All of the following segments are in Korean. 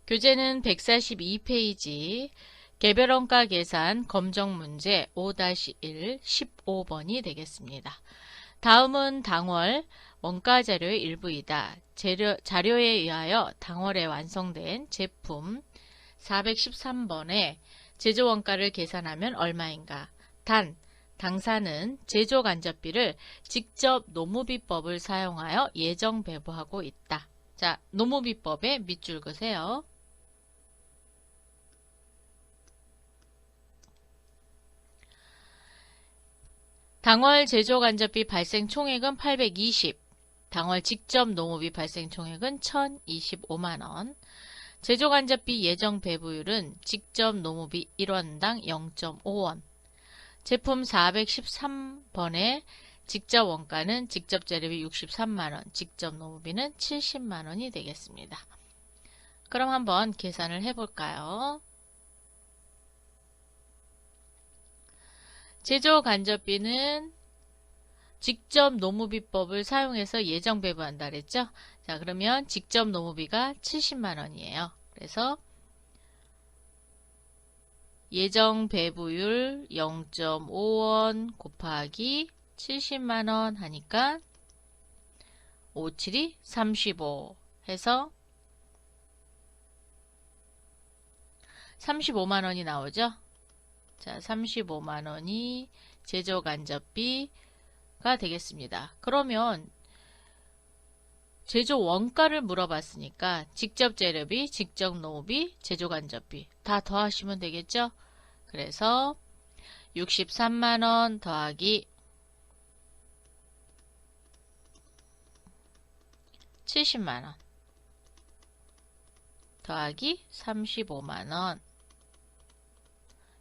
교재는 142페이지 개별원가 계산 검정 문제 5-1 15번이 되겠습니다. 다음은 당월 원가 자료의 일부이다. 자료에 의하여 당월에 완성된 제품 413번의 제조원가를 계산하면 얼마인가? 단, 당사는 제조간접비를 직접 노무비법을 사용하여 예정 배부하고 있다. 자, 노무비법의 밑줄 그세요. 당월 제조간접비 발생 총액은 820, 당월 직접 노무비 발생 총액은 1025만원, 제조간접비 예정 배부율은 직접 노무비 1원당 0.5원, 제품 413번의 직접 원가는 직접 재료비 63만원, 직접 노무비는 70만원이 되겠습니다. 그럼 한번 계산을 해볼까요? 제조간접비는 직접 노무비법을 사용해서 예정 배부한다 그랬죠? 자, 그러면 직접 노무비가 70만원이에요. 그래서 예정 배부율 0.5원 곱하기 70만원 하니까 5, 7이 35 해서 35만원이 나오죠? 자, 35만원이 제조간접비가 되겠습니다. 그러면 제조 원가를 물어봤으니까 직접 재료비, 직접 노무비, 제조간접비 다 더하시면 되겠죠? 그래서 63만원 더하기 70만원 더하기 35만원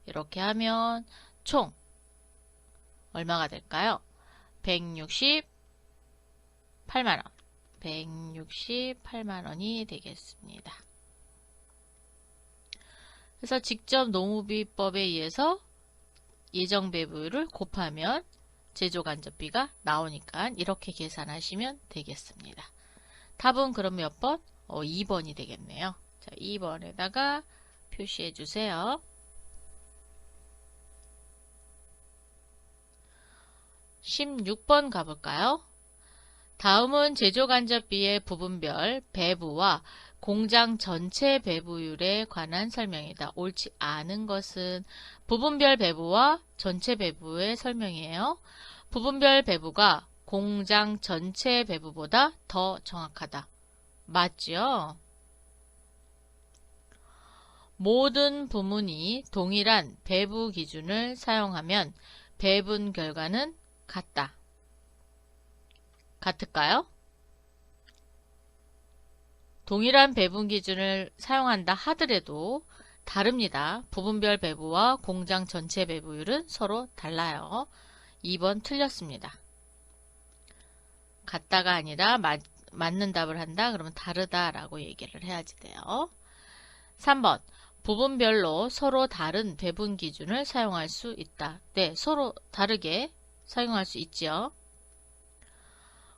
이렇게 하면 총 얼마가 될까요? 168만원 168만원이 되겠습니다. 그래서 직접 노무비법에 의해서 예정 배부율을 곱하면 제조간접비가 나오니까 이렇게 계산하시면 되겠습니다. 답은 그럼 몇 번? 2번이 되겠네요. 자, 2번에다가 표시해 주세요. 16번 가볼까요? 다음은 제조간접비의 부분별 배부와 공장 전체 배부율에 관한 설명이다. 옳지 않은 것은 부분별 배부와 전체 배부의 설명이에요. 부분별 배부가 공장 전체 배부보다 더 정확하다. 맞죠? 모든 부문이 동일한 배부 기준을 사용하면 배분 결과는 같다. 같을까요? 동일한 배분 기준을 사용한다 하더라도 다릅니다. 부분별 배부와 공장 전체 배부율은 서로 달라요. 2번 틀렸습니다. 같다가 아니라 맞는 답을 한다? 그러면 다르다라고 얘기를 해야지 돼요. 3번 부분별로 서로 다른 배분 기준을 사용할 수 있다. 네, 서로 다르게 사용할 수 있죠.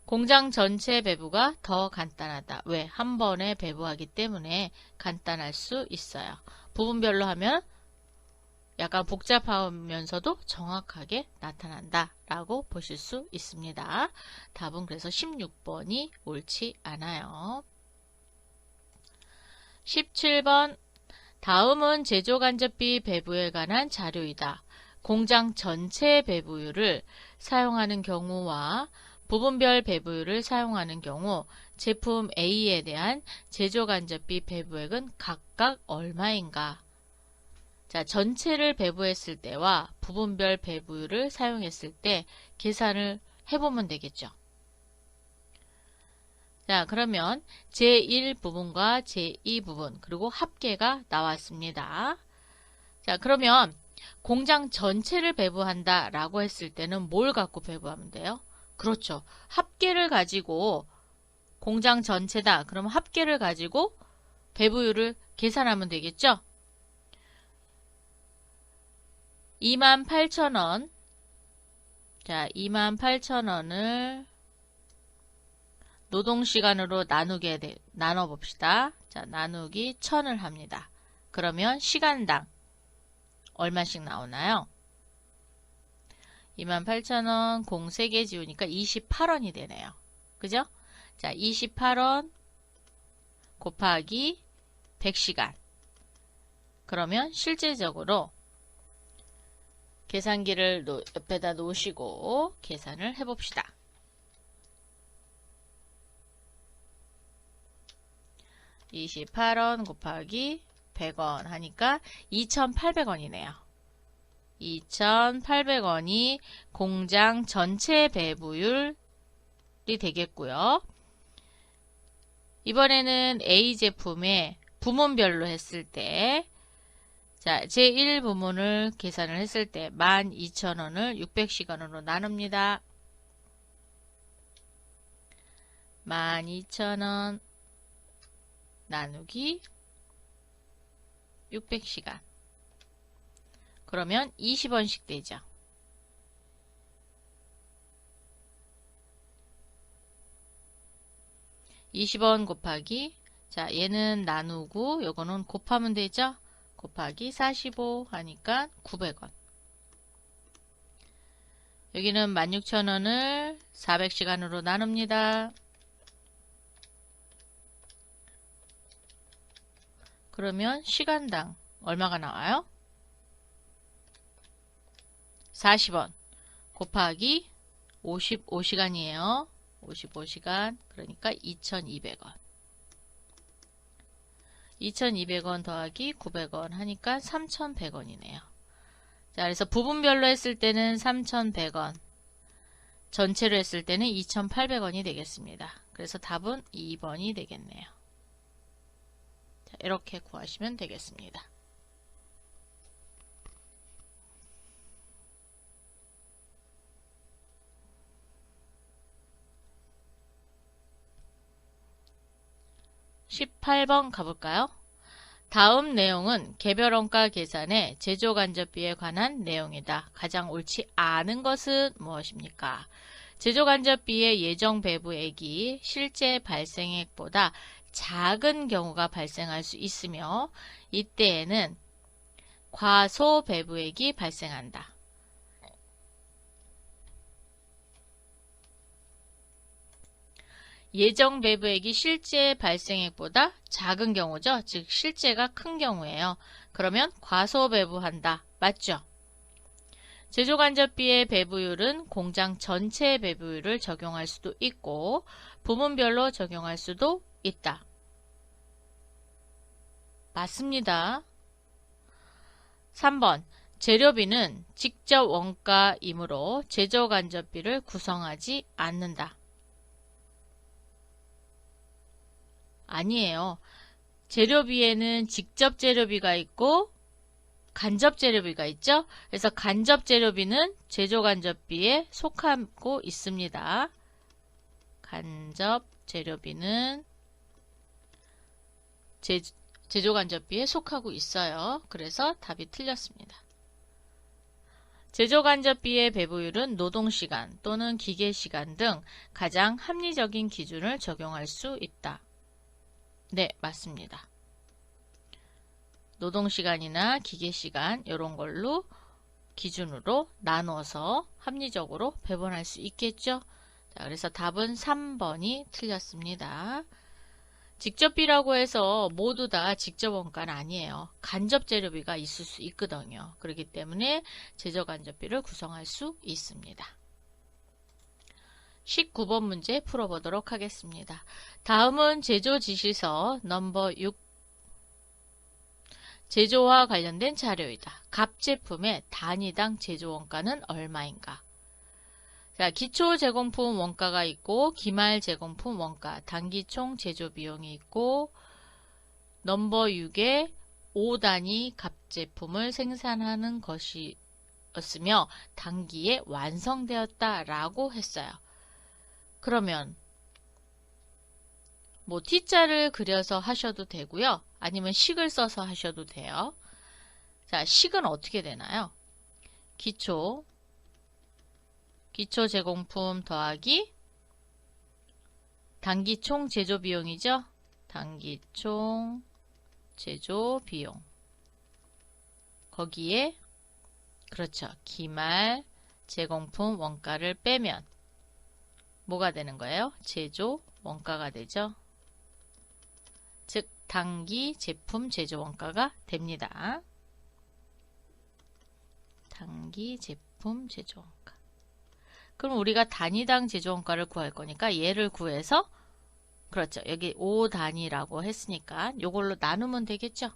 공장 전체 배부가 더 간단하다. 왜? 한 번에 배부하기 때문에 간단할 수 있어요. 부분별로 하면 약간 복잡하면서도 정확하게 나타난다 라고 보실 수 있습니다. 답은 그래서 16번이 옳지 않아요. 17번 다음은 제조간접비 배부에 관한 자료이다. 공장 전체 배부율을 사용하는 경우와 부분별 배부율을 사용하는 경우 제품 A에 대한 제조간접비 배부액은 각각 얼마인가? 자, 전체를 배부했을 때와 부분별 배부율을 사용했을 때 계산을 해보면 되겠죠. 자, 그러면 제1 부분과 제2 부분 그리고 합계가 나왔습니다. 자, 그러면 공장 전체를 배부한다 라고 했을 때는 뭘 갖고 배부하면 돼요? 그렇죠. 합계를 가지고 공장 전체다. 그럼 합계를 가지고 배부율을 계산하면 되겠죠? 28,000원. 자, 28,000원을 노동시간으로 나눠 봅시다. 자, 나누기 1000을 합니다. 그러면 시간당 얼마씩 나오나요? 28,000원 공 3개 지우니까 28원이 되네요. 그죠? 자, 28원 곱하기 100시간. 그러면 실제적으로 계산기를 옆에다 놓으시고 계산을 해봅시다. 28원 곱하기 100원 하니까 2,800원이네요. 2,800원이 공장 전체 배부율이 되겠고요. 이번에는 A 제품의 부문별로 했을 때, 자, 제1부문을 계산을 했을 때 12,000원을 600시간으로 나눕니다. 12,000원 나누기 600시간. 그러면 20원씩 되죠. (20원) 곱하기, 자, 얘는 나누고 요거는 곱하면 되죠. 곱하기 45 하니까 900원. 여기는 16,000원을 400시간으로 나눕니다. 그러면 시간당 얼마가 나와요? 40원 곱하기 55시간이에요. 55시간 그러니까 2,200원. 2,200원 더하기 900원 하니까 3,100원이네요. 자, 그래서 부분별로 했을 때는 3,100원, 전체로 했을 때는 2,800원이 되겠습니다. 그래서 답은 2번이 되겠네요. 자, 이렇게 구하시면 되겠습니다. (18번) 가볼까요? 다음 내용은 개별 원가 계산의 제조간접비에 관한 내용이다. 가장 옳지 않은 것은 무엇입니까? 제조간접비의 예정 배부액이 실제 발생액보다 작은 경우가 발생할 수 있으며 이때에는 과소 배부액이 발생한다. 예정 배부액이 실제 발생액보다 작은 경우죠. 즉 실제가 큰 경우예요. 그러면 과소 배부한다. 맞죠? 제조간접비의 배부율은 공장 전체 배부율을 적용할 수도 있고 부문별로 적용할 수도 있다. 맞습니다. 3번 재료비는 직접 원가이므로 제조간접비를 구성하지 않는다. 아니에요. 재료비에는 직접 재료비가 있고 간접 재료비가 있죠. 그래서 간접 재료비는 제조간접비에 속하고 있습니다. 간접 재료비는 제조간접비에 속하고 있어요. 그래서 답이 틀렸습니다. 제조간접비의 배부율은 노동시간 또는 기계시간 등 가장 합리적인 기준을 적용할 수 있다. 네, 맞습니다. 노동시간이나 기계시간 이런 걸로 기준으로 나눠서 합리적으로 배분할 수 있겠죠. 자, 그래서 답은 3번이 틀렸습니다. 직접비라고 해서 모두 다 직접 원가는 아니에요. 간접 재료비가 있을 수 있거든요. 그렇기 때문에 제조간접비를 구성할 수 있습니다. 19번 문제 풀어보도록 하겠습니다. 다음은 제조지시서 넘버 6 제조와 관련된 자료이다. 각 제품의 단위당 제조원가는 얼마인가? 자, 기초 제공품 원가가 있고 기말 제공품 원가, 단기총 제조비용이 있고 넘버 6에 5단위 각 제품을 생산하는 것이었으며 단기에 완성되었다라고 했어요. 그러면 뭐 T자를 그려서 하셔도 되고요. 아니면 식을 써서 하셔도 돼요. 자, 식은 어떻게 되나요? 기초 제공품 더하기 단기 총 제조 비용이죠. 단기총 제조 비용. 거기에 그렇죠. 기말 제공품 원가를 빼면 뭐가 되는 거예요? 제조 원가가 되죠. 즉 단기 제품 제조 원가가 됩니다. 단기 제품 제조 원가. 그럼 우리가 단위당 제조 원가를 구할 거니까 얘를 구해서 그렇죠. 여기 5단위라고 했으니까 요걸로 나누면 되겠죠.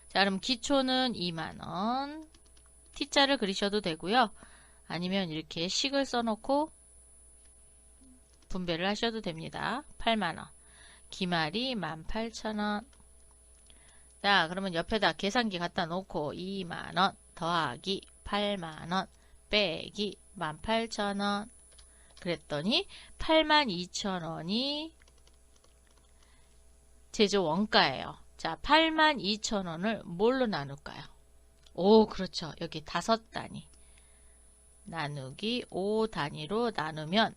자, 그럼 기초는 2만원. T자를 그리셔도 되고요. 아니면 이렇게 식을 써놓고 분배를 하셔도 됩니다. 8만원. 기말이 18,000원. 자, 그러면 옆에다 계산기 갖다 놓고 2만원 더하기 8만원 빼기 18,000원. 그랬더니 82,000원이 제조 원가예요. 자, 82,000원을 뭘로 나눌까요? 오, 그렇죠. 여기 5단위. 나누기 5단위로 나누면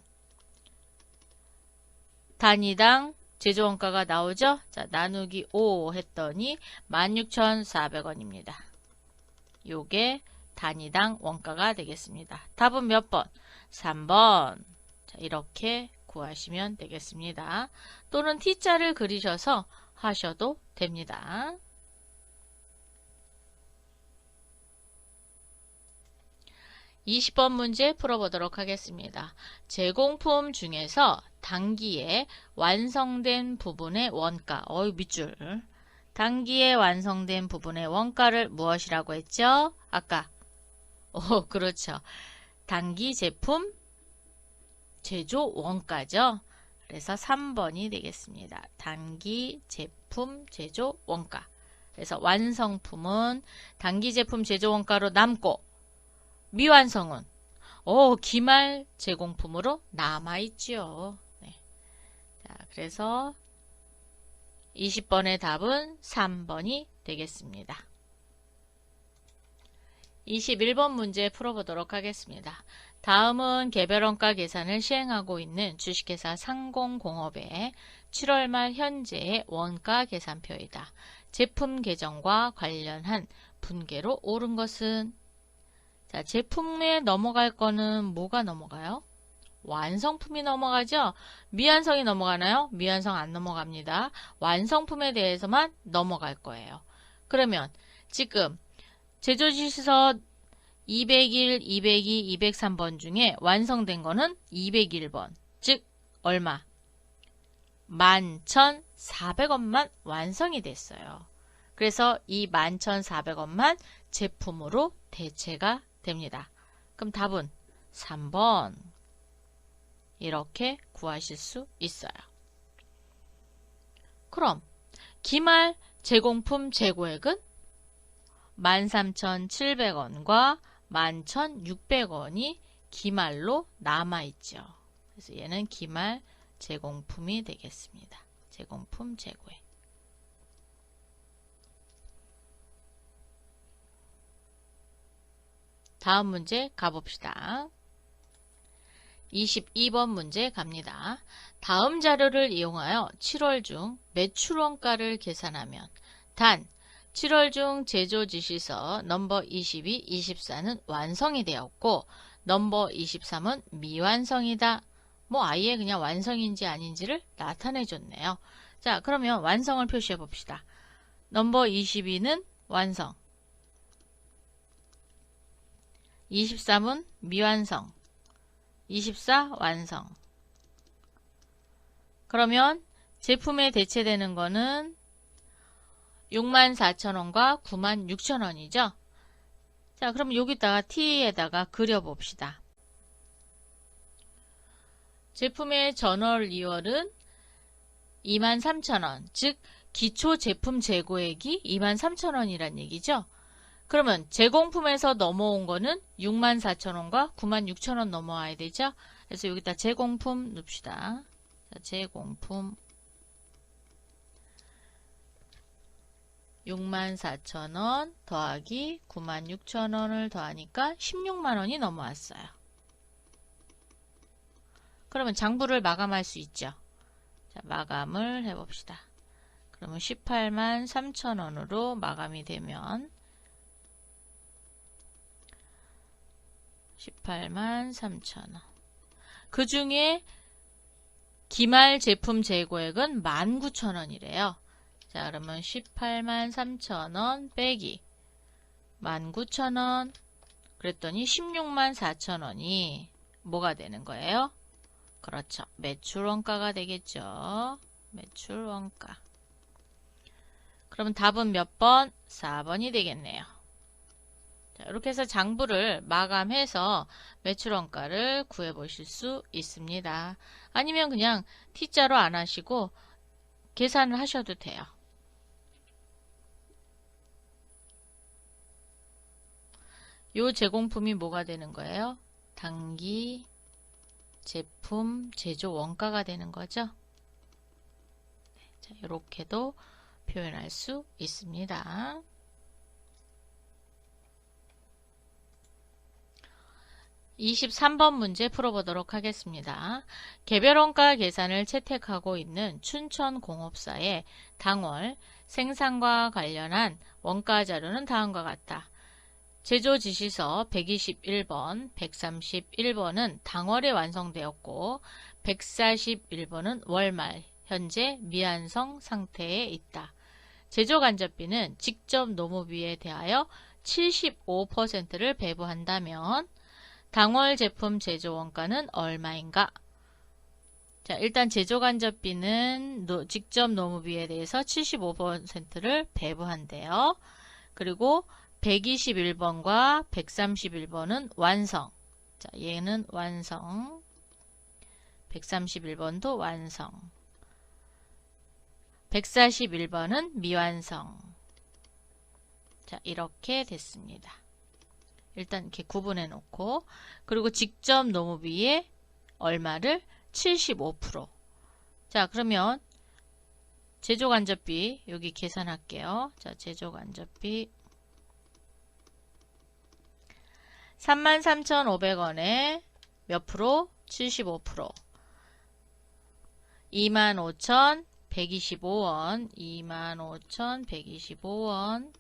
단위당 제조 원가가 나오죠? 자, 나누기 5 했더니 16,400원입니다. 요게 단위당 원가가 되겠습니다. 답은 몇 번? 3번. 자, 이렇게 구하시면 되겠습니다. 또는 T자를 그리셔서 하셔도 됩니다. (20번) 문제 풀어보도록 하겠습니다. 제공품 중에서 단기에 완성된 부분의 원가, 밑줄. 단기에 완성된 부분의 원가를 무엇이라고 했죠? 아까. 그렇죠. 단기 제품 제조 원가죠. 그래서 3번이 되겠습니다. 단기 제품 제조 원가. 그래서 완성품은 단기 제품 제조 원가로 남고 미완성은 기말 제공품으로 남아있지요. 네. 자, 그래서 20번의 답은 3번이 되겠습니다. 21번 문제 풀어보도록 하겠습니다. 다음은 개별원가 계산을 시행하고 있는 주식회사 상공공업의 7월 말 현재의 원가 계산표이다. 제품 계정과 관련한 분계로 옳은 것은? 자, 제품에 넘어갈 거는 뭐가 넘어가요? 완성품이 넘어가죠? 미완성이 넘어가나요? 미완성 안 넘어갑니다. 완성품에 대해서만 넘어갈 거예요. 그러면 지금 제조지시서 201, 202, 203번 중에 완성된 거는 201번. 즉 얼마? 11,400원만 완성이 됐어요. 그래서 이 11,400원만 제품으로 대체가 됩니다. 그럼 답은 3번. 이렇게 구하실 수 있어요. 그럼 기말 제공품 재고액은 13,700원과 11,600원이 기말로 남아있죠. 그래서 얘는 기말 제공품이 되겠습니다. 제공품 재고액. 다음 문제 가봅시다. 22번 문제 갑니다. 다음 자료를 이용하여 7월 중 매출원가를 계산하면 단 7월 중 제조지시서 넘버 22, 24는 완성이 되었고 넘버 23은 미완성이다. 아예 그냥 완성인지 아닌지를 나타내 줬네요. 자, 그러면 완성을 표시해 봅시다. 넘버 22는 완성, 23은 미완성, 24 완성. 그러면 제품에 대체되는 거는 64,000원과 96,000원이죠. 자, 그럼 여기다가 T에다가 그려봅시다. 제품의 전월 2월은 23,000원, 즉 기초 제품 재고액이 23,000원이란 얘기죠. 그러면 제공품에서 넘어온 거는 64,000원과 96,000원 넘어와야 되죠. 그래서 여기다 제공품 넣읍시다. 자, 제공품 64,000원 더하기 96,000원을 더하니까 16만원이 넘어왔어요. 그러면 장부를 마감할 수 있죠. 자, 마감을 해봅시다. 그러면 18만 3천원으로 마감이 되면 18만 3천원. 그 중에 기말 제품 재고액은 19,000원이래요. 자, 그러면 18만 3천원 빼기 19,000원 그랬더니 16만 4천원이 뭐가 되는 거예요? 그렇죠. 매출 원가가 되겠죠. 매출 원가. 그러면 답은 몇 번? 4번이 되겠네요. 자, 이렇게 해서 장부를 마감해서 매출 원가를 구해 보실 수 있습니다. 아니면 그냥 T자로 안 하시고 계산을 하셔도 돼요. 요 제공품이 뭐가 되는 거예요? 단기 제품 제조 원가가 되는 거죠. 자, 이렇게도 표현할 수 있습니다. 23번 문제 풀어보도록 하겠습니다. 개별원가 계산을 채택하고 있는 춘천공업사의 당월 생산과 관련한 원가 자료는 다음과 같다. 제조지시서 121번, 131번은 당월에 완성되었고 141번은 월말, 현재 미완성 상태에 있다. 제조간접비는 직접 노무비에 대하여 75%를 배부한다면 당월 제품 제조 원가는 얼마인가? 자, 일단 제조간접비는 직접 노무비에 대해서 75%를 배부한대요. 그리고 121번과 131번은 완성. 자, 얘는 완성. 131번도 완성. 141번은 미완성. 자, 이렇게 됐습니다. 일단 이렇게 구분해 놓고, 그리고 직접 노무비에 얼마를? 75%. 자, 그러면 제조간접비 여기 계산할게요. 자, 제조간접비 33,500원에 몇 프로? 75%. 25,125원. 25,125원.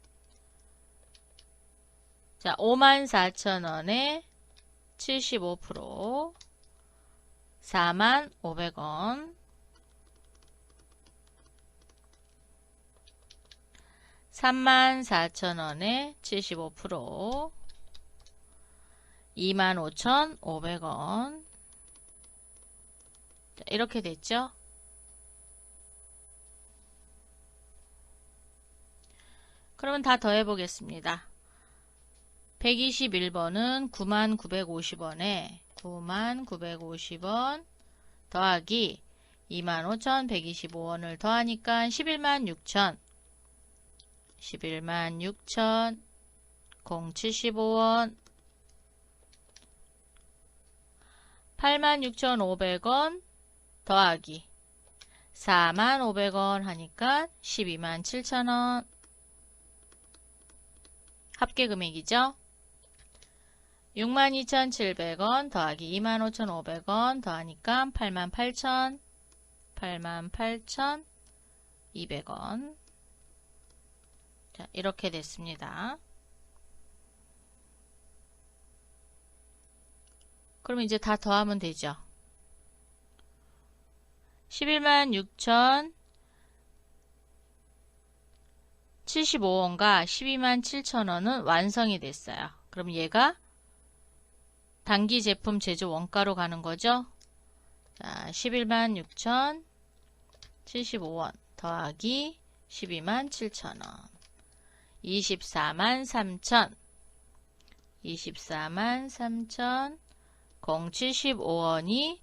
자, 54,000원에 75%. 45,500원. 34,000원에 75%. 25,500원. 자, 이렇게 됐죠? 그러면 다 더해 보겠습니다. 121번은 91,950원에 91,950원 더하기 25,125원을 더하니까 116,000 116,000 075원 86,500원 더하기 45,500원 하니까 127,000원 합계금액이죠. 62,700원 더하기 25,500원 더하니까 88,000 88,200원. 자, 이렇게 됐습니다. 그럼 이제 다 더하면 되죠. 116,075원과 127,000원은 완성이 됐어요. 그럼 얘가 단기 제품 제조 원가로 가는 거죠. 자, 116,075원 더하기 127,000원 243,300,000 243,300,000 075원이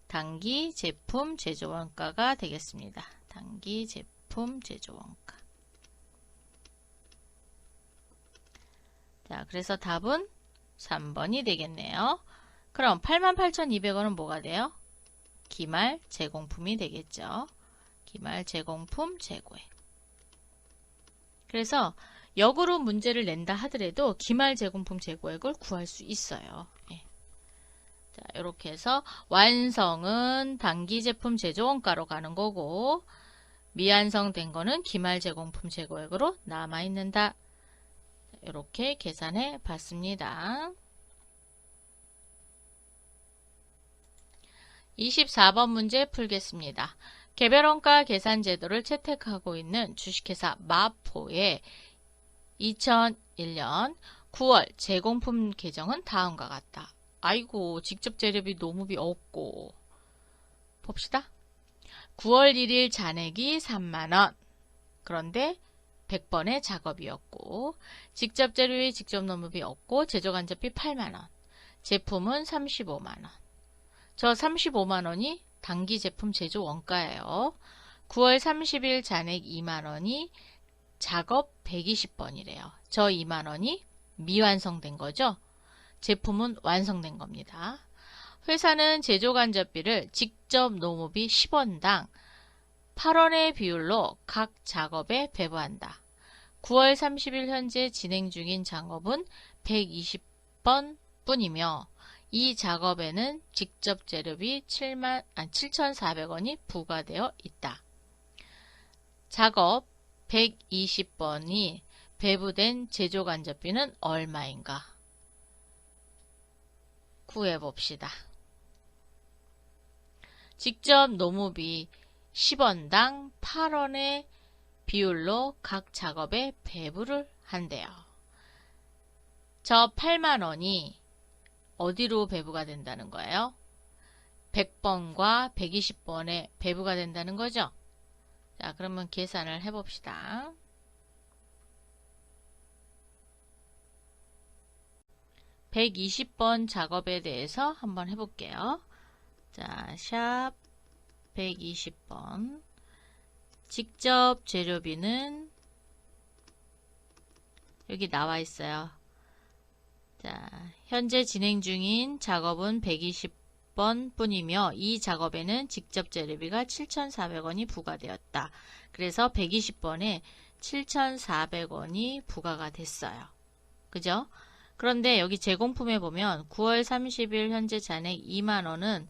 단기 제품 제조 원가가 되겠습니다. 단기 제품 제조 원가. 자, 그래서 답은 3번이 되겠네요. 그럼 88,200원은 뭐가 돼요? 기말 제공품이 되겠죠. 기말 제공품 재고액. 그래서 역으로 문제를 낸다 하더라도 기말 제공품 재고액을 구할 수 있어요. 예. 자, 이렇게 해서 완성은 단기 제품 제조 원가로 가는 거고, 미완성된 거는 기말 제공품 재고액으로 남아있는다. 이렇게 계산해 봤습니다. 24번 문제 풀겠습니다. 개별원가 계산 제도를 채택하고 있는 주식회사 마포의 2001년 9월 제공품 계정은 다음과 같다. 아이고, 직접 재료비 노무비 없고. 봅시다. 9월 1일 잔액이 3만원. 그런데 100번의 작업이었고, 직접 재료비 직접 노무비 없고, 제조간접비 8만원. 제품은 35만원. 저 35만원이 단기 제품 제조 원가예요. 9월 30일 잔액 2만원이 작업 120번이래요. 저 2만원이 미완성된 거죠. 제품은 완성된 겁니다. 회사는 제조간접비를 직접 노무비 10원당 8원의 비율로 각 작업에 배부한다. 9월 30일 현재 진행 중인 작업은 120번 뿐이며 이 작업에는 직접 재료비 7,400원이 부과되어 있다. 작업 120번이 배부된 제조간접비는 얼마인가? 구해봅시다. 직접 노무비 10원당 8원의 비율로 각 작업에 배부를 한대요. 저 8만원이 어디로 배부가 된다는 거예요? 100번과 120번에 배부가 된다는 거죠? 자, 그러면 계산을 해봅시다. 120번 작업에 대해서 한번 해볼게요. 자, 샵 120번. 직접 재료비는 여기 나와 있어요. 자, 현재 진행 중인 작업은 120번 뿐이며 이 작업에는 직접 재료비가 7,400원이 부과되었다. 그래서 120번에 7,400원이 부과가 됐어요. 그죠? 그런데 여기 제공품에 보면 9월 30일 현재 잔액 2만원은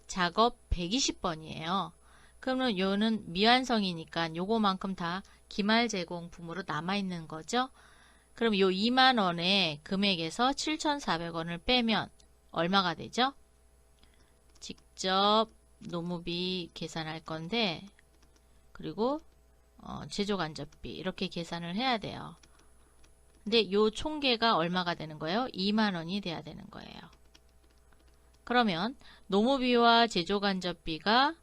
작업 120번이에요. 그러면 요는 미완성이니까 요거만큼 다 기말 제공품으로 남아있는 거죠. 그럼 요 2만원의 금액에서 7,400원을 빼면 얼마가 되죠? 직접 노무비 계산할 건데, 그리고 제조간접비 이렇게 계산을 해야 돼요. 근데 요 총계가 얼마가 되는 거예요? 2만원이 돼야 되는 거예요. 그러면 노무비와 제조간접비가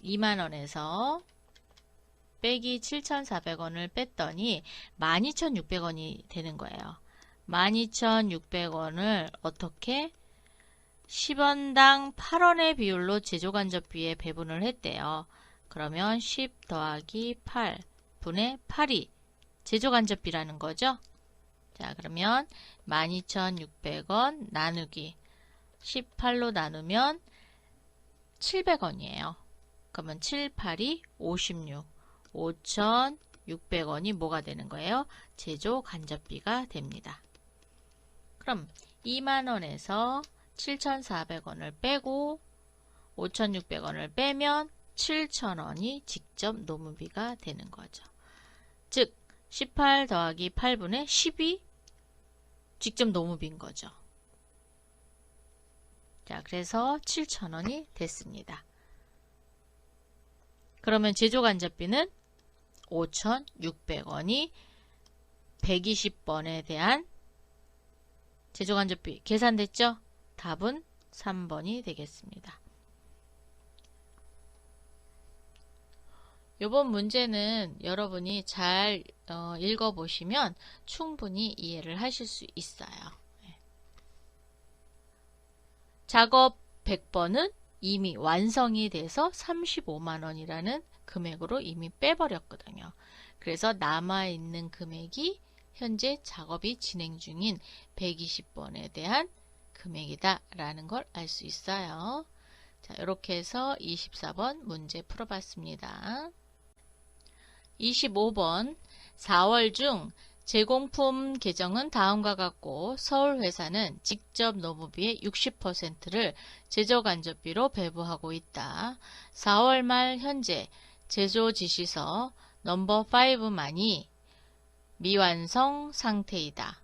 2만원에서 빼기 7,400원을 뺐더니 12,600원이 되는 거예요. 12,600원을 어떻게 10원당 8원의 비율로 제조간접비에 배분을 했대요. 그러면 10 더하기 8 분의 8이 제조간접비라는 거죠. 자, 그러면 12,600원 나누기 18로 나누면 700원이에요. 그러면 7, 8이 56. 5,600원이 뭐가 되는 거예요? 제조간접비가 됩니다. 그럼 2만원에서 7,400원을 빼고 5,600원을 빼면 7,000원이 직접 노무비가 되는 거죠. 즉 18 더하기 8분의 10이 직접 노무비인 거죠. 자, 그래서 7,000원이 됐습니다. 그러면 제조간접비는 5,600원이 120번에 대한 제조간접비 계산됐죠? 답은 3번이 되겠습니다. 이번 문제는 여러분이 잘 읽어보시면 충분히 이해를 하실 수 있어요. 작업 100번은 이미 완성이 돼서 35만원이라는 금액으로 이미 빼버렸거든요. 그래서 남아있는 금액이 현재 작업이 진행 중인 120번에 대한 금액이다 라는 걸 알 수 있어요. 자, 이렇게 해서 24번 문제 풀어봤습니다. 25번 4월 중 제공품 계정은 다음과 같고 서울회사는 직접 노무비의 60%를 제조간접비로 배부하고 있다. 4월 말 현재 제조 지시서 넘버 5만이 미완성 상태이다.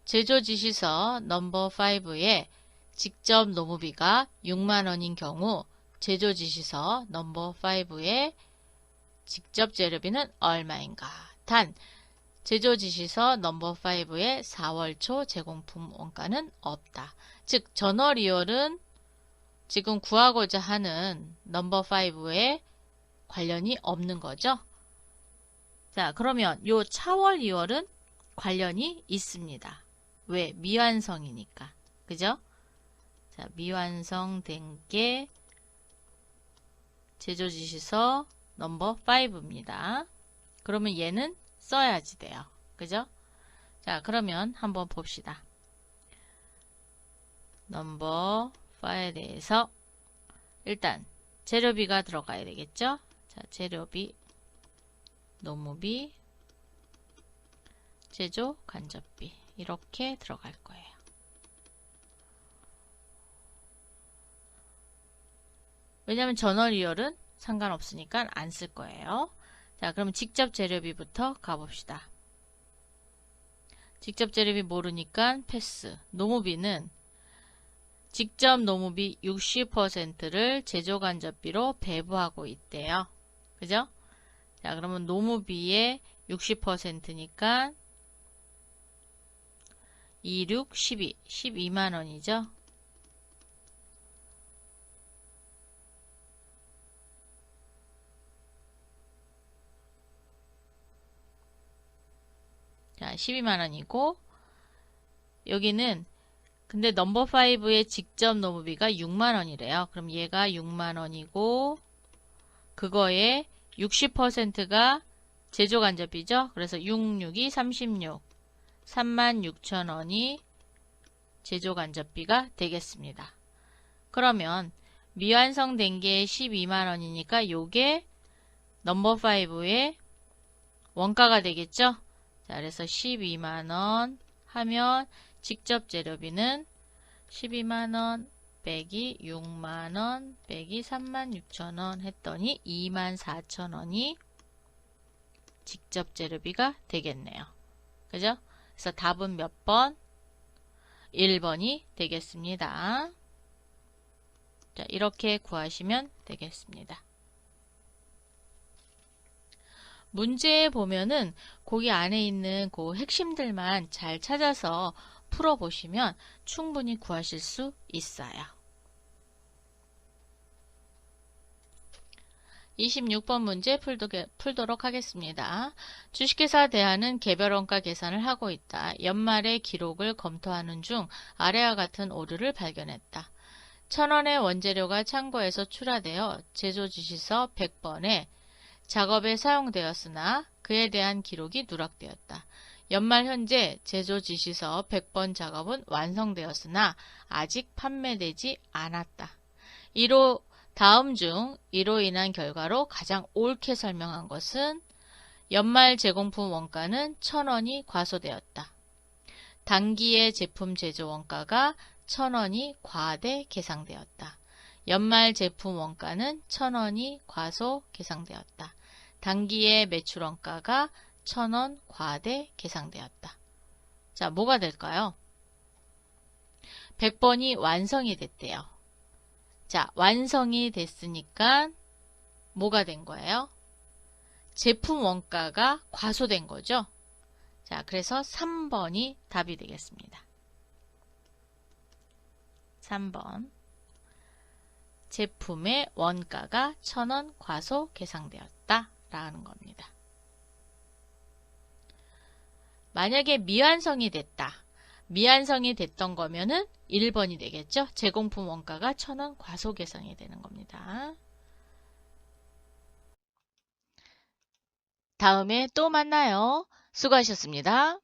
제조 지시서 넘버 5에 직접 노무비가 6만원인 경우 제조 지시서 넘버 5의 직접 재료비는 얼마인가? 단 제조 지시서 넘버 5의 4월 초 제공품 원가는 없다. 즉 전월이월은 지금 구하고자 하는 넘버 5에 관련이 없는 거죠. 자, 그러면 요 차월 2월은 관련이 있습니다. 왜? 미완성이니까. 그죠? 자, 미완성된 게 제조지시서 넘버 5입니다. 그러면 얘는 써야지 돼요. 그죠? 자, 그러면 한번 봅시다. 넘버 5에 대해서 일단 재료비가 들어가야 되겠죠? 자, 재료비, 노무비, 제조 간접비 이렇게 들어갈 거예요. 왜냐하면 전월이월은 상관없으니까 안 쓸 거예요. 자, 그럼 직접 재료비부터 가봅시다. 직접 재료비 모르니까 패스. 노무비는 직접 노무비 60%를 제조 간접비로 배부하고 있대요. 그죠? 자, 그러면 노무비의 60%니까 2, 6, 12, 12만원이죠. 자, 12만원이고 여기는 근데 넘버 5의 직접 노무비가 6만원이래요. 그럼 얘가 6만원이고 그거에 60%가 제조 간접비죠. 그래서 6, 6이 36, 36,000원이 제조 간접비가 되겠습니다. 그러면 미완성된 게 12만원이니까 요게 넘버 5의 원가가 되겠죠. 자, 그래서 12만원 하면 직접 재료비는 12만원 빼기 6만원 빼기 36,000원 했더니 24,000원이 직접 재료비가 되겠네요. 그죠? 그래서 답은 몇 번? 1번이 되겠습니다. 자, 이렇게 구하시면 되겠습니다. 문제에 보면은 거기 안에 있는 그 핵심들만 잘 찾아서 풀어보시면 충분히 구하실 수 있어요. 26번 문제 풀도록 하겠습니다. 주식회사 대한은 개별원가 계산을 하고 있다. 연말의 기록을 검토하는 중 아래와 같은 오류를 발견했다. 1,000원의 원재료가 창고에서 출하되어 제조지시서 100번에 작업에 사용되었으나 그에 대한 기록이 누락되었다. 연말 현재 제조지시서 100번 작업은 완성되었으나 아직 판매되지 않았다. 이로 다음 중 이로 인한 결과로 가장 옳게 설명한 것은 연말 제공품 원가는 1,000원이 과소되었다. 당기의 제품 제조 원가가 1,000원이 과대 계상되었다. 연말 제품 원가는 1,000원이 과소 계상되었다. 당기의 매출 원가가 1,000원 과대 계상되었다. 자, 뭐가 될까요? 100번이 완성이 됐대요. 자, 완성이 됐으니까 뭐가 된 거예요? 제품 원가가 과소된 거죠. 자, 그래서 3번이 답이 되겠습니다. 3번. 제품의 원가가 1,000원 과소 계상되었다 라는 겁니다. 만약에 미완성이 됐다. 미완성이 됐던 거면은 1번이 되겠죠. 제공품 원가가 1,000원 과소 계상이 되는 겁니다. 다음에 또 만나요. 수고하셨습니다.